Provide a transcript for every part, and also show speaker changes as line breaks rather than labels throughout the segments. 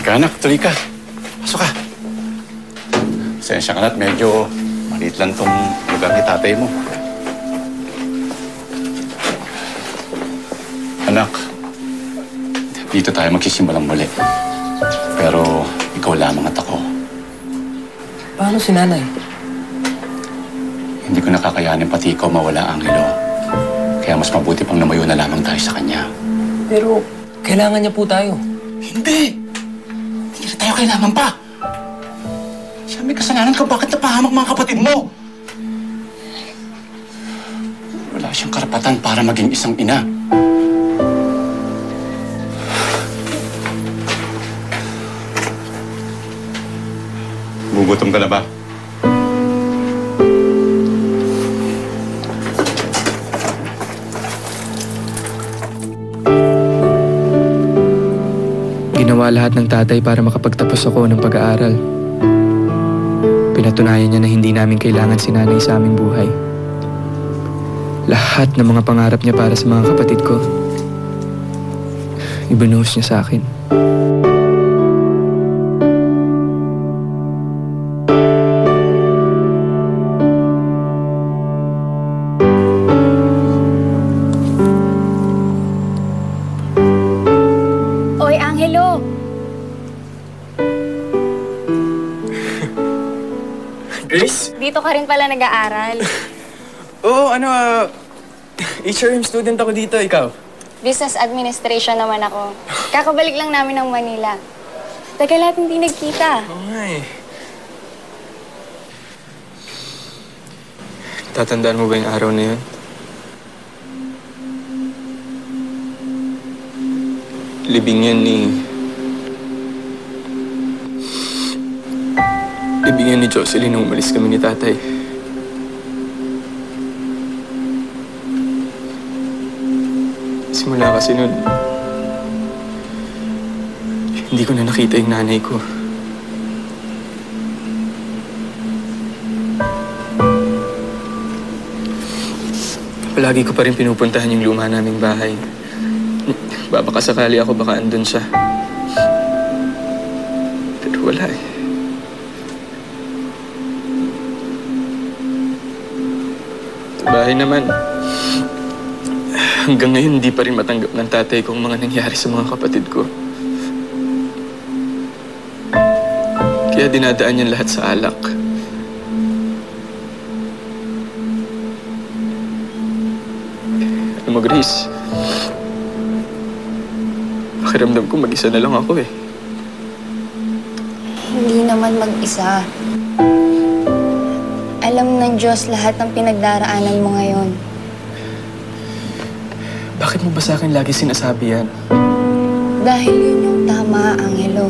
Ika anak, tuloy ka. Pasok ka. Pasensya ka na't medyo maliit lang tong lugar ni tatay mo. Anak, dito tayo magsisimulang muli. Pero ikaw lamang at ako.
Paano si nanay?
Hindi ko nakakayanin pati ikaw mawala, Angelo. Kaya mas mabuti pang lumayo na lamang tayo sa kanya.
Pero kailangan niya po tayo.
Hindi! Hindi na tayo kailangan pa! Siya may kasalanan kung bakit napahamak mga kapatid mo. Wala siyang karapatan para maging isang ina. Gugutom ka na ba?
Ginawa lahat ng tatay para makapagtapos ako ng pag-aaral. Pinatunayan niya na hindi namin kailangan si nanay sa aming buhay. Lahat ng mga pangarap niya para sa mga kapatid ko, ibinuhos niya sa akin.
Oy, Angelo!
Grace?
Dito ka rin pala nag-aaral.
Oo, HRM student ako dito. Ikaw?
Business Administration naman ako. Kakabalik lang namin ng Manila. Tagal natin hindi nagkita.
Oo nga eh. Tatandaan mo ba yung araw na yun? Libing yan ni Jocelyn nung umalis kami ni tatay. Simula kasi nun, hindi ko na nakita yung nanay ko. Palagi ko pa rin pinupuntahan yung luma naming bahay. Baka sakali ako, baka andun siya. Pero wala eh. Sa bahay naman, hanggang ngayon hindi pa rin matanggap ng tatay kung mga nangyari sa mga kapatid ko. Kaya dinadaan niyan lahat sa alak. Alam mo, Grace, pakiramdam ko mag-isa na lang ako eh.
Hindi naman mag-isa. Alam ng Diyos lahat ng pinagdaraanan mo ngayon.
Bakit mo ba sa akin lagi sinasabi yan?
Dahil yun yung tama, Angelo.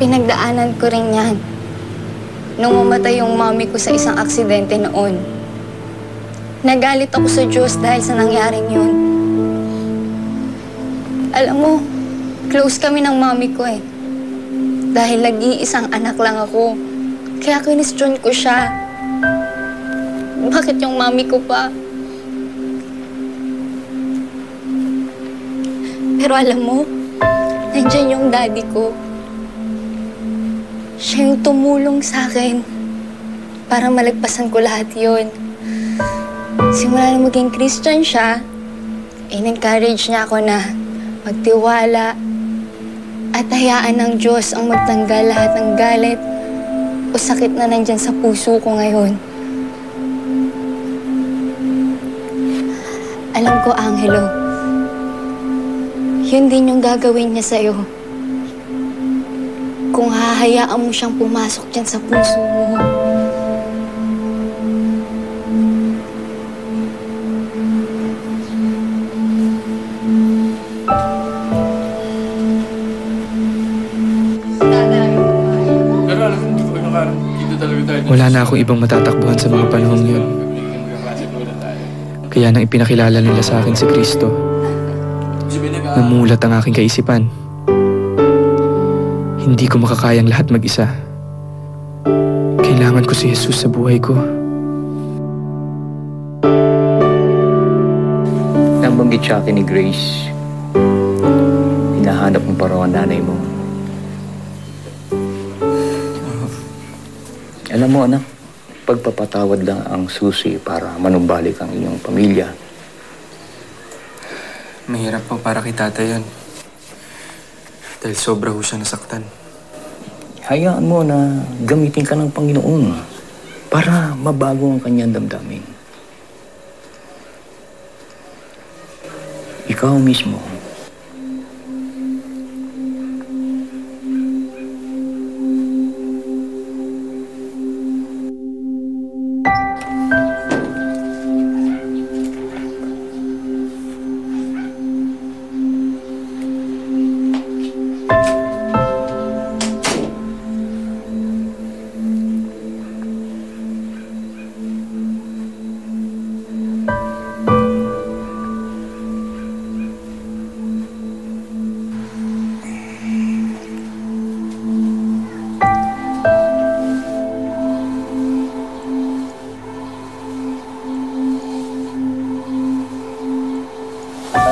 Pinagdaanan ko rin yan. Nung mamatay yung mami ko sa isang aksidente noon. Nagalit ako sa Diyos dahil sa nangyaring yun. Alam mo, close kami ng mami ko eh. Dahil nag-iisang anak lang ako. Kaya kinestyon ko siya. Bakit yung mami ko pa? Pero alam mo, nandyan yung daddy ko. Siya yung tumulong sa akin para malagpasan ko lahat yun. Simula na maging Christian siya, in-encourage niya ako na magtiwala at hayaan ng Diyos ang magtanggal lahat ng galit o sakit na nandyan sa puso ko ngayon. Alam ko, Angelo, yun din yung gagawin niya sa'yo. Kung hahayaan mo siyang pumasok dyan sa puso mo.
Wala na akong ibang matatakbuhan sa mga panahon yun. Kaya nang ipinakilala nila sa akin si Kristo, namulat ang aking kaisipan. Hindi ko makakayang lahat mag-isa. Kailangan ko si Jesus sa buhay ko.
Nang banggit siya akin ni Grace, mahanap mo pa raw ang nanay mo. Alam mo, anak, pagpapatawad lang ang susi para manumbalik ang inyong pamilya.
Mahirap po para kay tatay yan. Dahil sobra ho siya nasaktan.
Hayaan mo na gamitin ka ng Panginoon para mabago ang kanyang damdamin. Ikaw mismo,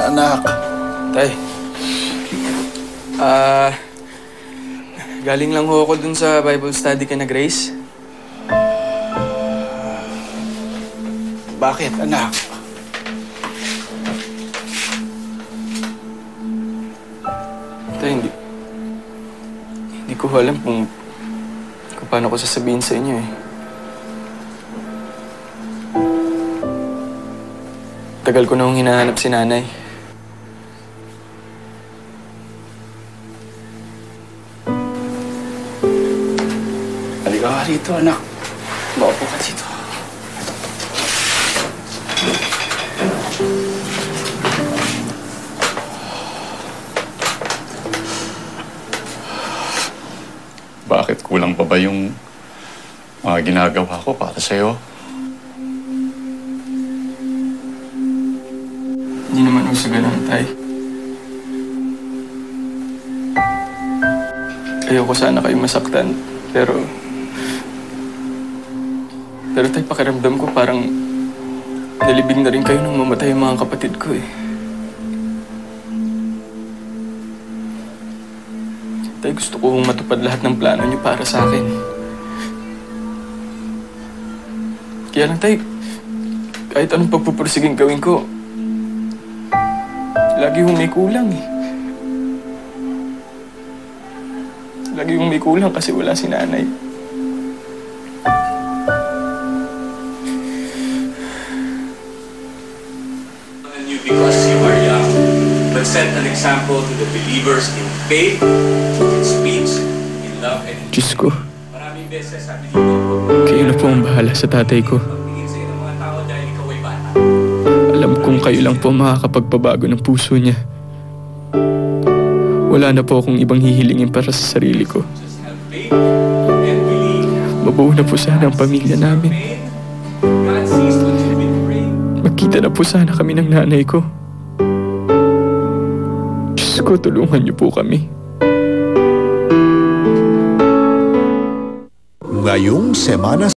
Anak,
Tay. Galing lang ho ako dun sa Bible study kina Grace.
bakit anak?
Tay, hindi ko alam kung paano ko sasabihin sa inyo eh. Tagal ko na hong hinahanap si nanay.
Halika ka rito, anak. Maupo ka dito.
Bakit kulang pa ba yung mga ginagawa ko para sa'yo?
Hindi naman ho sa ganun, Tay. Ayoko sana kayo masaktan, pero Tay, pakiramdam ko parang nalibing na rin kayo nung mamatay ang mga kapatid ko eh. Tay, gusto ko matupad lahat ng plano niyo para sa akin. Kaya lang, Tay, kahit anong pagpupursiging gawin ko, lagi hong may kulang eh. Lagi hong may kulang kasi wala si nanay.
You because you are young, but set an example to the believers in faith, in speech, in love, and in
Diyos ko,
maraming beses sabi dito,
kayo na po ang bahala sa tatay ko.
pagtingin sa'yo ng mga tao dahil ikaw ay bata.
Alam kong kayo lang po makakapagpabago ng puso niya. Wala na po akong ibang hihilingin para sa sarili ko.
Just have faith and believe.
Mabuo na po sana ang pamilya namin.
Faith, God sees what you've been praying.
Magkita na po sana kami ng nanay ko. Diyos ko, tulungan niyo po kami.
Ngayong Semana